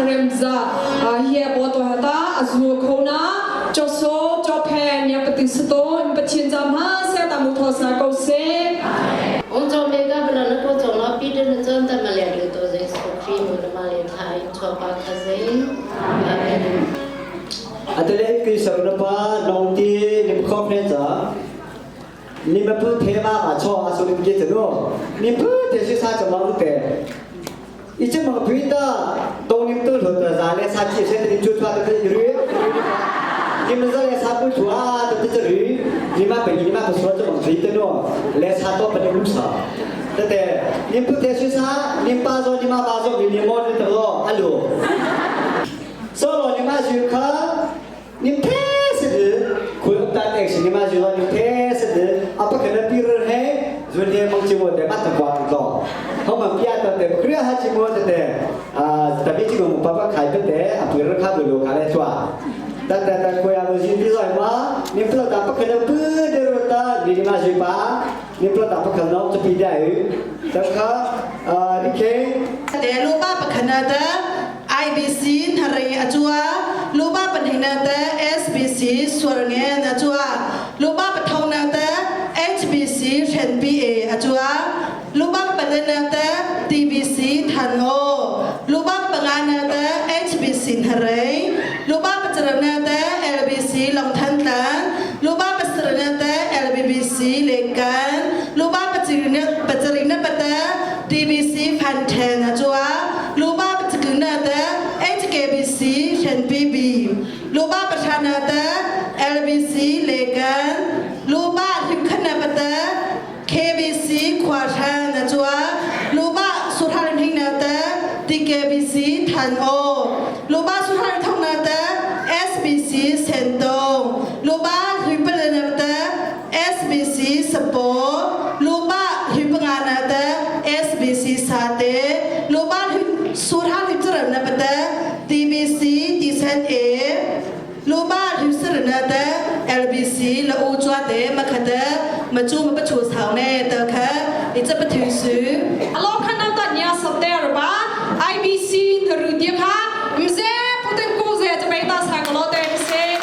เรมซาเฮียบัวตัวตาอจูโคนาจอโซจอแพนยาปฏิสโตนปชินจามฮาเซตามุทอสาโกเซองค์จอมเมกาเบลนก็จงรับปีเดนจนแต่มาเลียนตัวเจสครีมุนมาเลียนไทยชอบปากคาเซนอาเมนอัตเลกิสรปาลงที่นิมคอฟเนจ้านิมพูดเทมามาชออาสุริกิจโนนิมพูดเทชิสาจมังเตอีเจมังพิตาตรงนิมตุลหัวตาจาเลสัจจิเซตนิมจุดว่าตัวยืดนิมจะเลสับปุชัวตัวจะยืดนิมาเป็นนิมาเป็นส่วนจมังพิตโนเลสัตโตเป็นมุสาแต่นิมพูดเทชิสานิมปาโซนิมาปาโซมินิโมดิตโลฮัลโหลโซโลนิมาจูคานิมเทสเดคุยกับตาเอกสินิมาจูโลนิมเทสเดapa kena pirer he zunia mengcium de mata kuat ko ho ma pia ta te kriya ha cium te tapi cium papa khai te pirer kha dulu kale chwa ta ko ya lo jin bi zai ma ni pla ta pa kena pu de ro ta di ma ji pa ni pla ta pa kena to pi dai ta kha ni ke de lo ba pa kena ta IBC thare achua lo ba pa dina ta SBC swarnge na chua lo ba pa thong na ta HBC HNPA achua lo ba pa dina ta TBC thango lo ba pa ngana ta HBC thare lo ba pa charana ta LBC long than ta lo ba pa sarana ta LBBC lengkan lo ba pa charina pa ta TBC phan achua lo ba HKBC HNPB ลูบ้าประธานาตะ LBC เลกันลูบ้าทิมขนาปตะ KBC ขวาทางนะจัวลูบ้าสุธาริมทิงนาตะ TKBC ทันโอลูบ้าสุธาริมทองนาตะ SBC เซนโตลูบ้าทิมเปลนาตะ SBC สปอลูบ้าทิมปงานาตะ SBC ซาเตลูบ้าทิมสุธาริมเจริญนาปตะTBC TSA ลูบ้าทิมสรณะตะ LBC ละอูจวดเตมาคดะมาจูมาประชูสาวแน่เตอค่ะดิจะไปถือซื้อโลกขนาดนี้สัปดาห์บ้า IBC หรือเดียค่ะมิเซ่พูดถึงกูเซ่จะไปตาสังโลเตนเซ่ม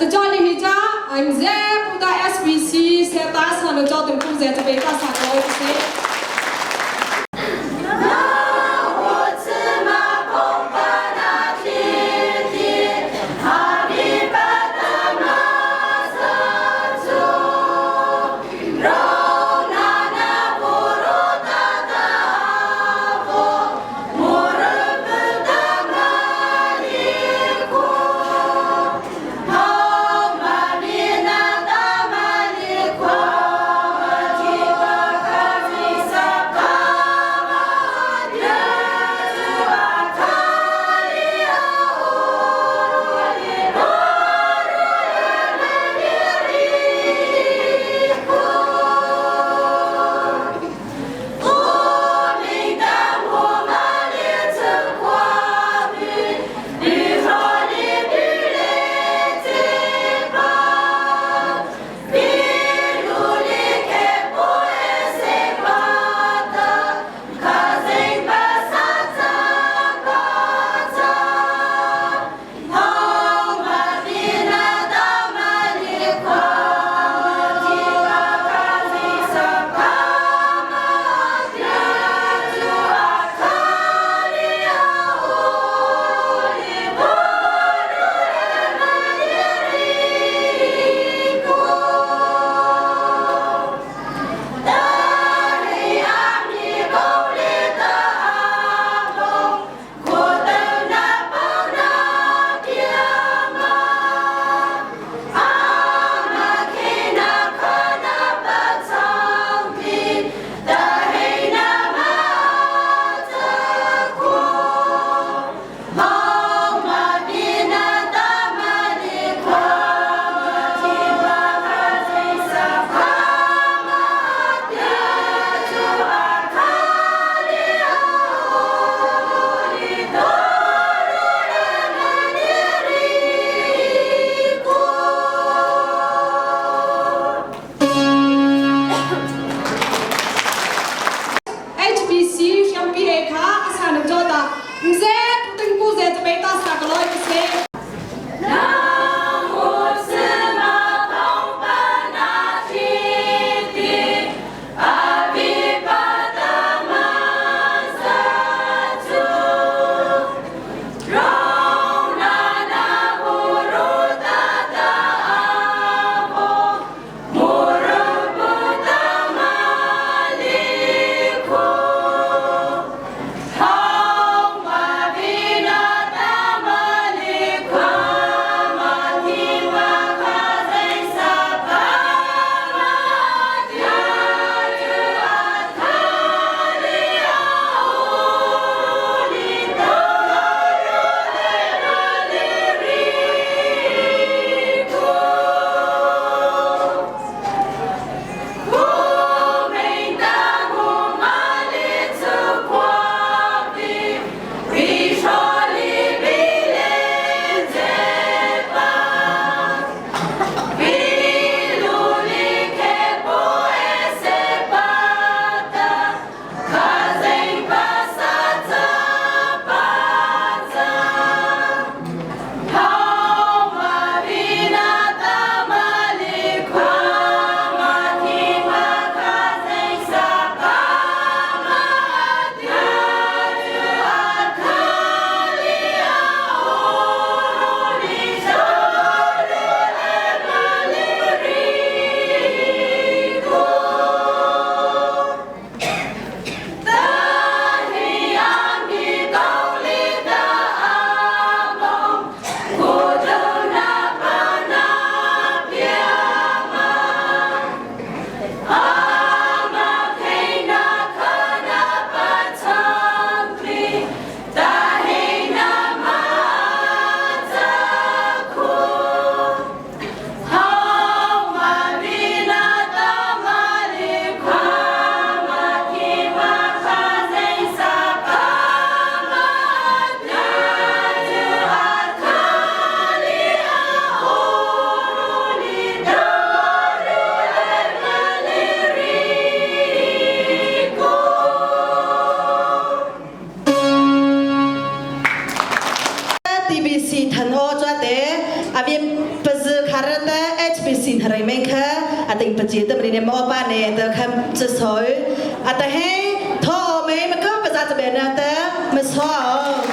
at the Johnny Hija, I'm there, Buddha SBC, Setas, and the Jordan Cruz at the Beta Sato. TBC ทันโอจ้าเตอเวียนปะซึค่ะ harata HPC harai mengka ata impacita beri mo apa ne ata kam sesol ata he tho me maka pasal sebenarnya mesol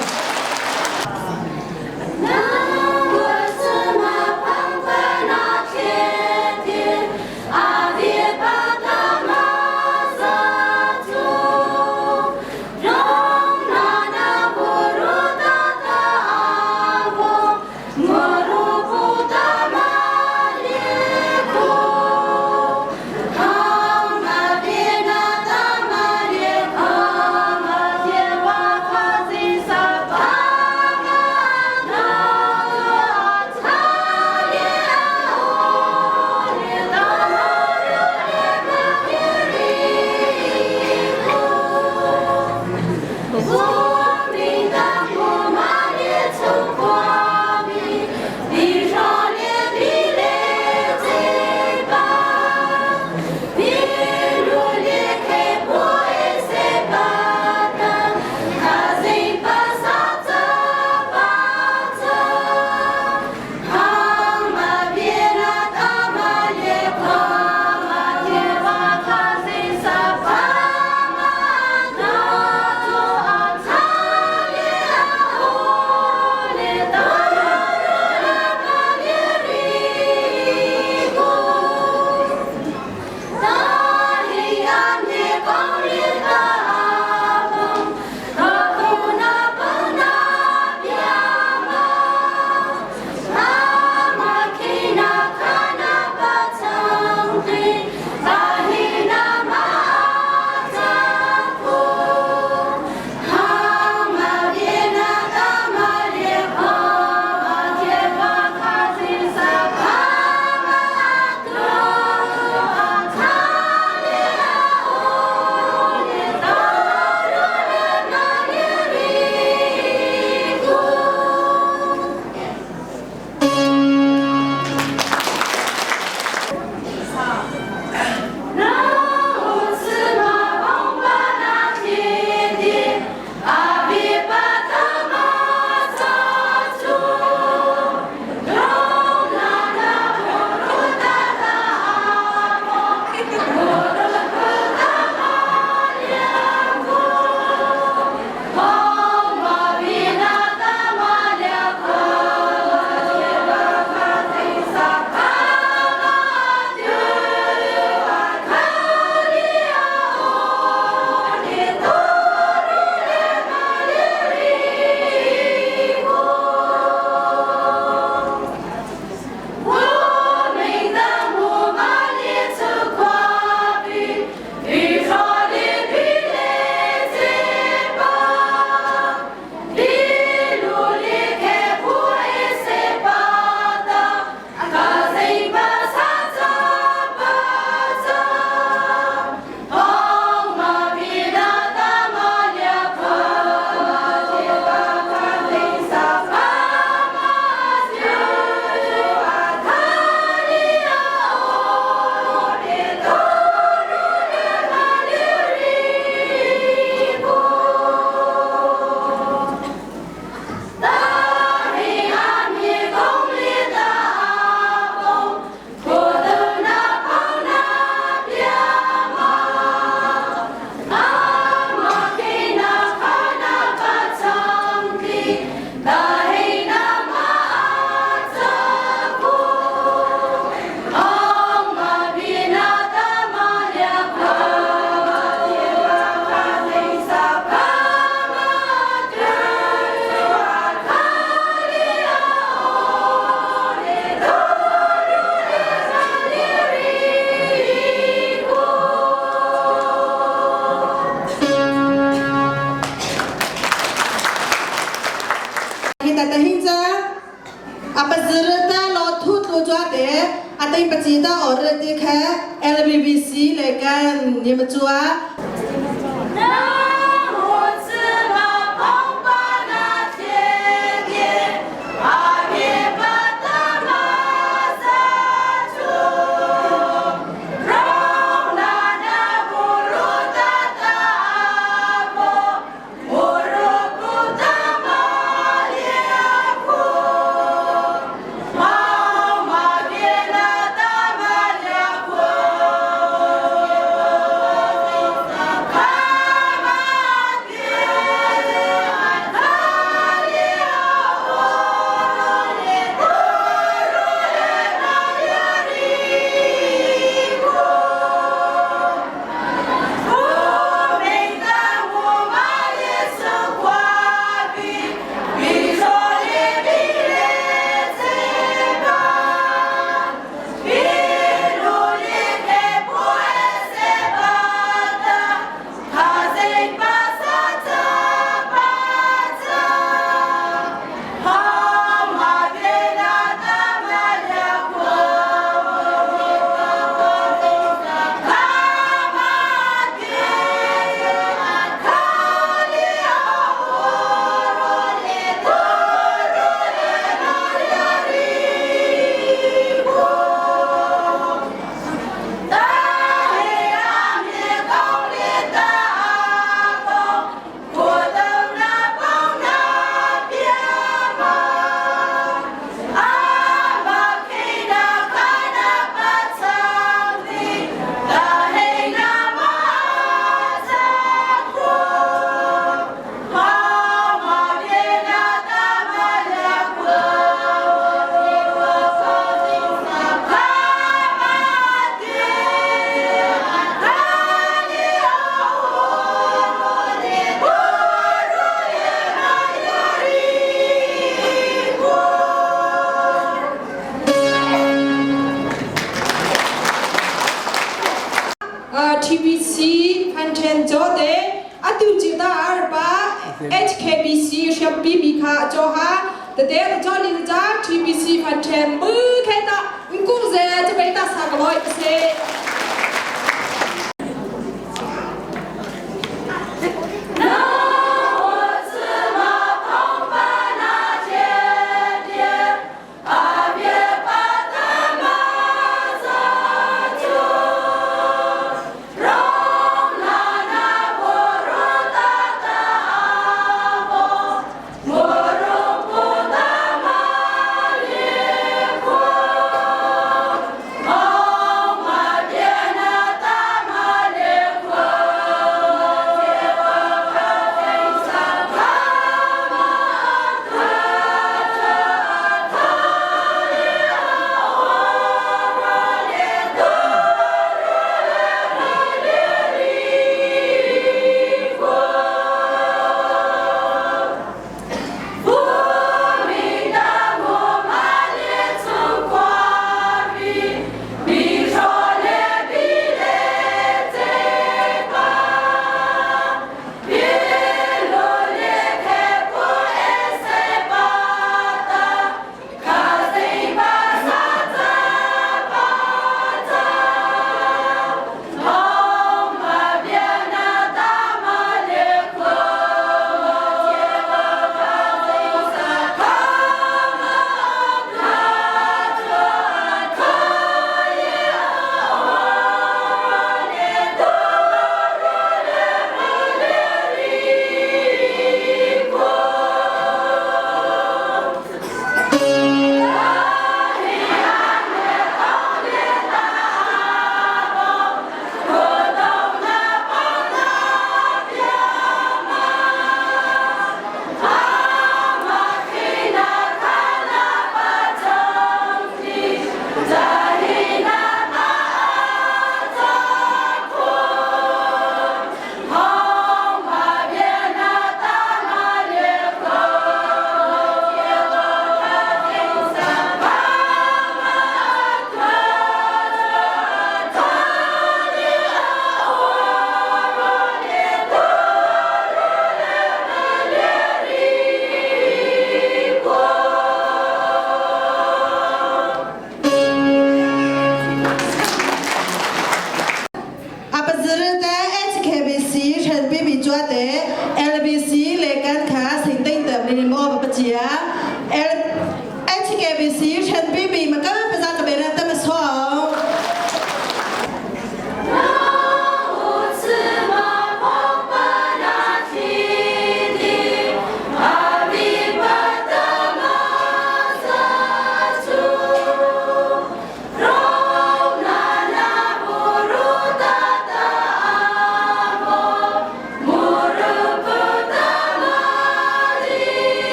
Atai pacita orang dekha LBBC lekan dia macua. TBC พันเทนโจเตอติวจิตาอาร์ปา HKBC เชียบปีบีคาโจฮาแต่เดี๋ยวจอลินจ้า TBC พันเทนมือแค่ตากูเซจะไปตาสักร้อยเซ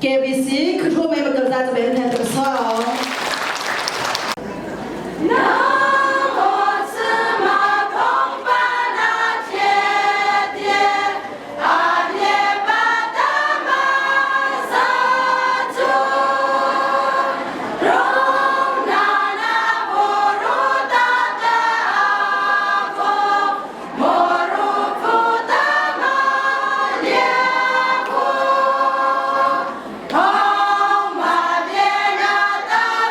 KBC คือทั่วเมืองกระจายจะเป็นแทนตัวสอง Hãy subscribe cho kênh Ghiền Mì Gõ để không bỏ lỡ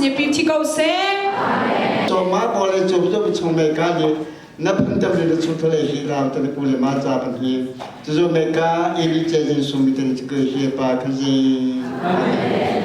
你比提高些。做马过来做从美加的，那碰到的出头来是让这个过来马扎本地，就是美加一里接近说明的这个些吧，可是。